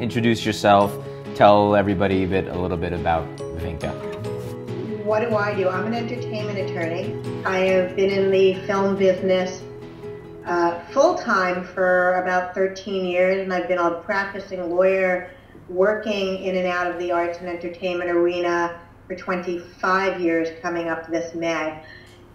introduce yourself, tell everybody a little bit about Vinca. What do? I'm an entertainment attorney. I have been in the film business full-time for about 13 years, and I've been a practicing lawyer working in and out of the arts and entertainment arena for 25 years coming up this May.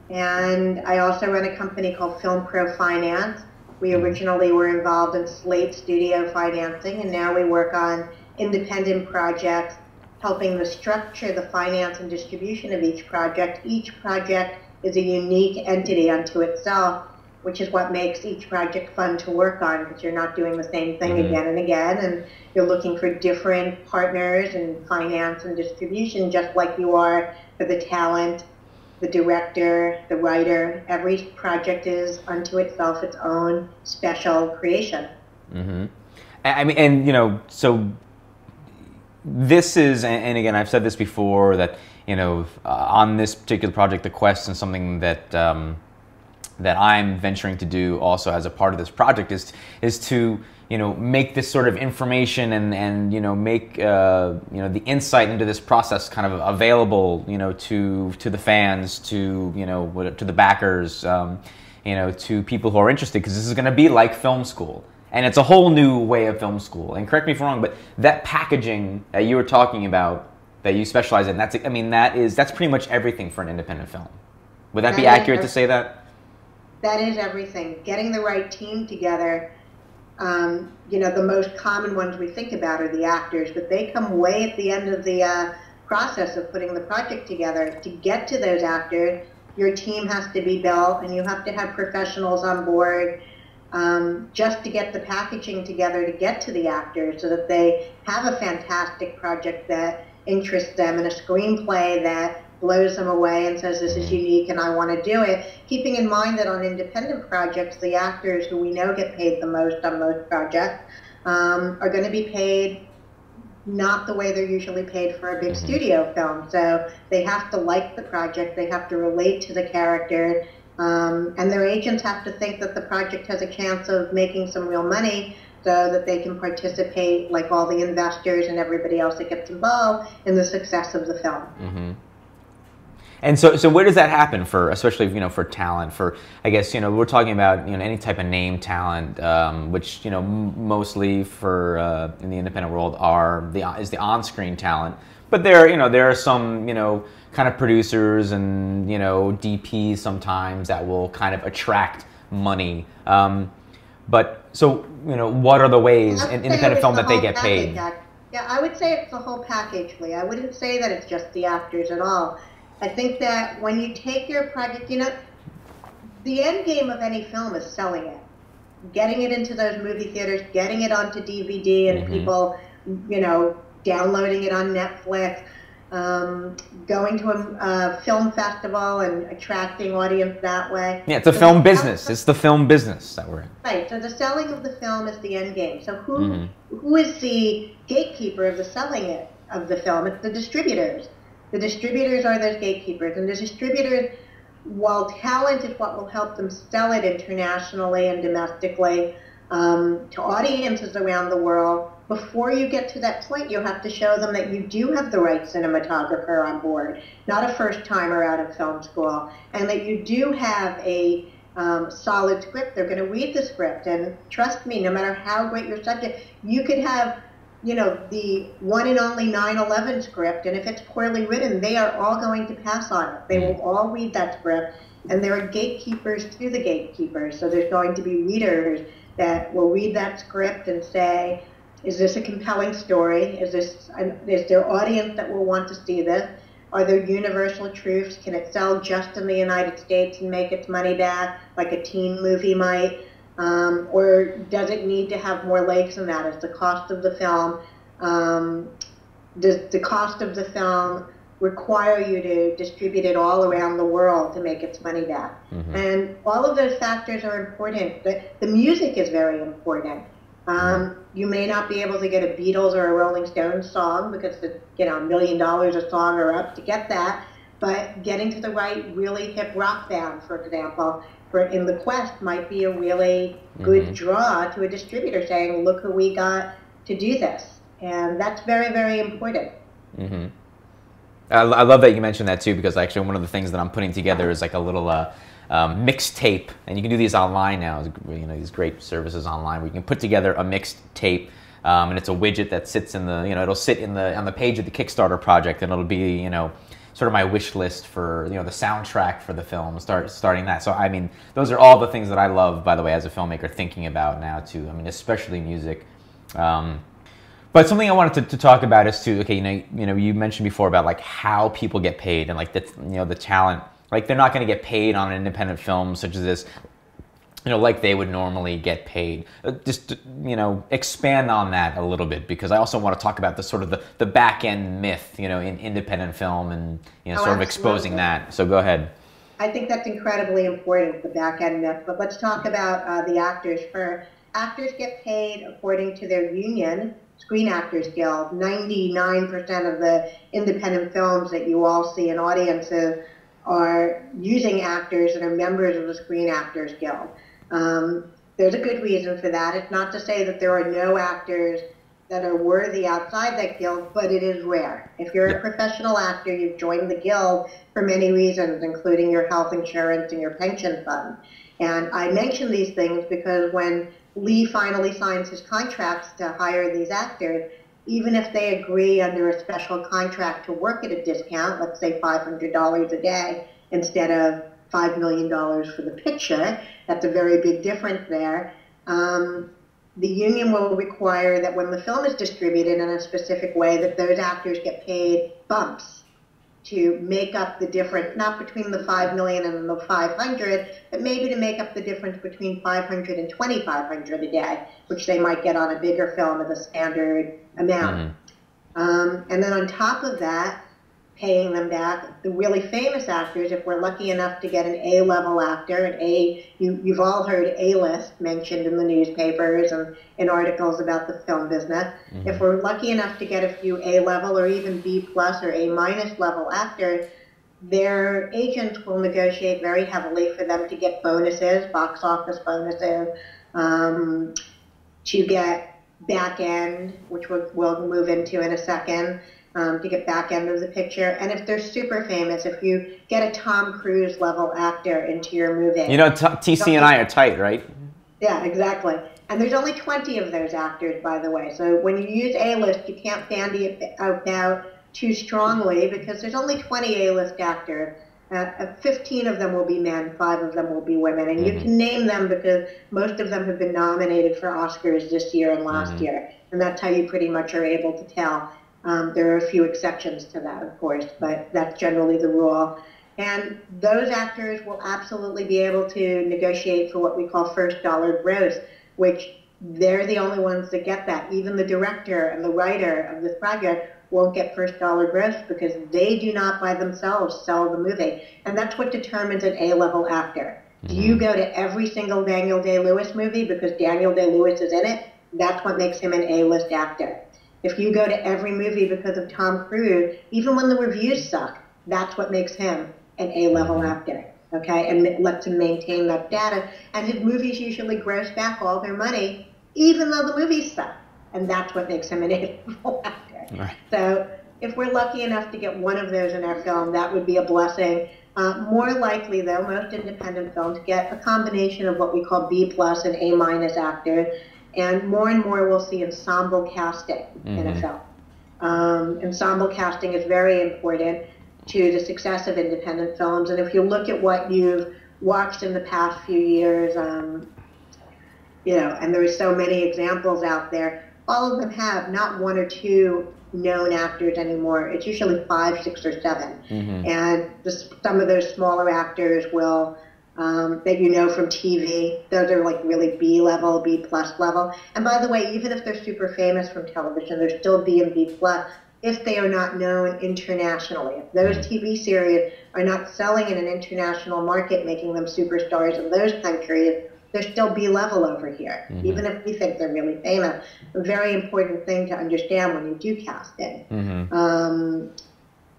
And I also run a company called Film Pro Finance. We originally were involved in Slate studio financing, and now we work on independent projects, helping to structure the finance and distribution of each project. Each project is a unique entity unto itself, which is what makes each project fun to work on, because you're not doing the same thing again and again, and you're looking for different partners in finance and distribution, just like you are for the talent, the director, the writer. Every project is unto itself its own special creation. I mean, and you know, so this is, and again, I've said this before, that you know, on this particular project, the quest, and something that that I'm venturing to do also as a part of this project is to, you know, make this sort of information and you know, make you know, the insight into this process kind of available, you know, to the fans, to, you know, to the backers, you know, to people who are interested, because this is going to be like film school, and it's a whole new way of film school. And correct me if I'm wrong, but that packaging that you were talking about, that you specialize in, that's, I mean, that's pretty much everything for an independent film. Would that be accurate to say that? That is everything. Getting the right team together. You know, the most common ones we think about are the actors, but they come way at the end of the process of putting the project together. To get to those actors, your team has to be built, and you have to have professionals on board just to get the packaging together to get to the actors, so that they have a fantastic project that interests them and a screenplay that blows them away and says, this is unique and I want to do it. Keeping in mind that on independent projects, the actors who we know get paid the most on most projects are going to be paid not the way they're usually paid for a big studio film. So they have to like the project, they have to relate to the character, and their agents have to think that the project has a chance of making some real money, so that they can participate, like all the investors and everybody else that gets involved, in the success of the film. And so where does that happen for, especially, you know, for talent, for, I guess, you know, we're talking about, you know, any type of name talent, which, you know, mostly for, in the independent world is the on-screen talent. But there, you know, there are some, you know, kind of producers and, you know, DPs sometimes that will kind of attract money. But so, you know, what are the ways in independent film that they get paid? Yeah, I would say it's the whole package, Lee. I wouldn't say that it's just the actors at all. I think that when you take your project, you know, the end game of any film is selling it, getting it into those movie theaters, getting it onto DVD, and people, you know, downloading it on Netflix, going to a film festival and attracting audience that way. Yeah, it's a film business. It's the film business that we're in. Right. So the selling of the film is the end game. So who is the gatekeeper of the selling it of the film? It's the distributors. The distributors are those gatekeepers, and the distributors, while talent is what will help them sell it internationally and domestically to audiences around the world, before you get to that point, you have to show them that you do have the right cinematographer on board, not a first-timer out of film school, and that you do have a solid script. They're going to read the script, and trust me, no matter how great your subject, you could have, you know, the one and only 9/11 script, and if it's poorly written, they are all going to pass on it. They will all read that script, and there are gatekeepers to the gatekeepers. So there's going to be readers that will read that script and say, is this a compelling story? Is there audience that will want to see this? Are there universal truths? Can it sell just in the United States and make its money back like a teen movie might? Or does it need to have more legs than that? Is the cost of the film, does the cost of the film require you to distribute it all around the world to make its money back? And all of those factors are important. The music is very important. You may not be able to get a Beatles or a Rolling Stones song because it's, you know, $1 million a song or up to get that, but getting to the right really hip rock band, for example, in the Quest might be a really good draw to a distributor saying, look who we got to do this. And that's very, very important. Mm-hmm. I love that you mentioned that too, because actually one of the things that I'm putting together is like a little mixed tape, and you can do these online now. You know, these great services online where you can put together a mixed tape, and it's a widget that sits in the, you know, it'll sit in the on the page of the Kickstarter project, and it'll be, you know, sort of my wish list for, you know, the soundtrack for the film, starting that. So I mean, those are all the things that I love, by the way, as a filmmaker, thinking about now too. I mean, especially music. But something I wanted to talk about is too, okay, you know, you mentioned before about like how people get paid and like the, you know, the talent, like they're not going to get paid on an independent film such as this, you know, like they would normally get paid. Just, you know, expand on that a little bit, because I also want to talk about the sort of the back end myth, you know, in independent film, and, you know, sort of exposing that. So go ahead. I think that's incredibly important, the back end myth. But let's talk about the actors. Actors get paid according to their union, Screen Actors Guild. 99% of the independent films that you all see in audiences are using actors that are members of the Screen Actors Guild. There's a good reason for that. It's not to say that there are no actors that are worthy outside that guild, but it is rare. If you're a professional actor, you've joined the guild for many reasons, including your health insurance and your pension fund. And I mention these things because when Lee finally signs his contracts to hire these actors, even if they agree under a special contract to work at a discount, let's say $500 a day instead of $5 million for the picture, that's a very big difference there. The union will require that when the film is distributed in a specific way, that those actors get paid bumps to make up the difference, not between the 5 million and the 500, but maybe to make up the difference between 500 and 2,500 a day, which they might get on a bigger film at a standard amount. And then on top of that, paying them back, the really famous actors, if we're lucky enough to get an A-level actor, you've all heard A-list mentioned in the newspapers and in articles about the film business. If we're lucky enough to get a few A-level or even B-plus or A-minus level actors, their agents will negotiate very heavily for them to get bonuses, box office bonuses, to get back end, which we'll move into in a second, to get back end of the picture. And if they're super famous, if you get a Tom Cruise level actor into your movie. You know, TC and I are tight, right? Yeah, exactly. And there's only 20 of those actors, by the way. So when you use A-list, you can't bandy it out too strongly, because there's only 20 A-list actors. 15 of them will be men, 5 of them will be women. And you can name them because most of them have been nominated for Oscars this year and last year. And that's how you pretty much are able to tell. There are a few exceptions to that, of course, but that's generally the rule. And those actors will absolutely be able to negotiate for what we call first dollar gross, which they're the only ones that get that. Even the director and the writer of this project won't get first dollar gross because they do not by themselves sell the movie. And that's what determines an A-level actor. Do you go to every single Daniel Day-Lewis movie because Daniel Day-Lewis is in it? That's what makes him an A-list actor. If you go to every movie because of Tom Cruise, even when the reviews suck, that's what makes him an A-level actor, okay? And lets him maintain that data. And his movies usually gross back all their money, even though the movies suck. And that's what makes him an A-level actor. Right. So if we're lucky enough to get one of those in our film, that would be a blessing. More likely, though, most independent films get a combination of what we call B-plus and A-minus actors. And more we'll see ensemble casting in a film. Ensemble casting is very important to the success of independent films. And if you look at what you've watched in the past few years, you know, and there are so many examples out there, all of them have not one or two known actors anymore. It's usually 5, 6, or 7. And some of those smaller actors will that you know from TV. Those are like really B-level, B-plus level. And by the way, even if they're super famous from television, they're still B and B-plus if they are not known internationally. If those TV series are not selling in an international market, making them superstars in those countries, they're still B-level over here, even if we think they're really famous. A very important thing to understand when you do casting.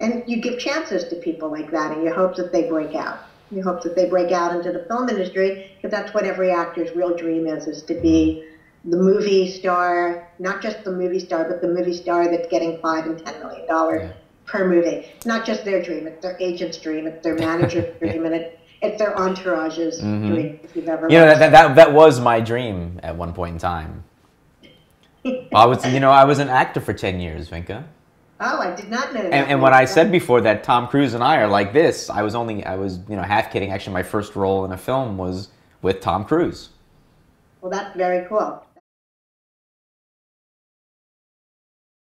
And you give chances to people like that, and you hope that they break out. You hope that they break out into the film industry, because that's what every actor's real dream is to be the movie star, not just the movie star, but the movie star that's getting $5 and $10 million per movie. It's not just their dream; it's their agent's dream, it's their manager's dream, and it's their entourage's dream. If you've ever, that was my dream at one point in time. I was an actor for 10 years, Vinca. Oh, I did not know that. And when I said before that Tom Cruise and I are like this, I was half kidding. Actually, my first role in a film was with Tom Cruise. Well, that's very cool.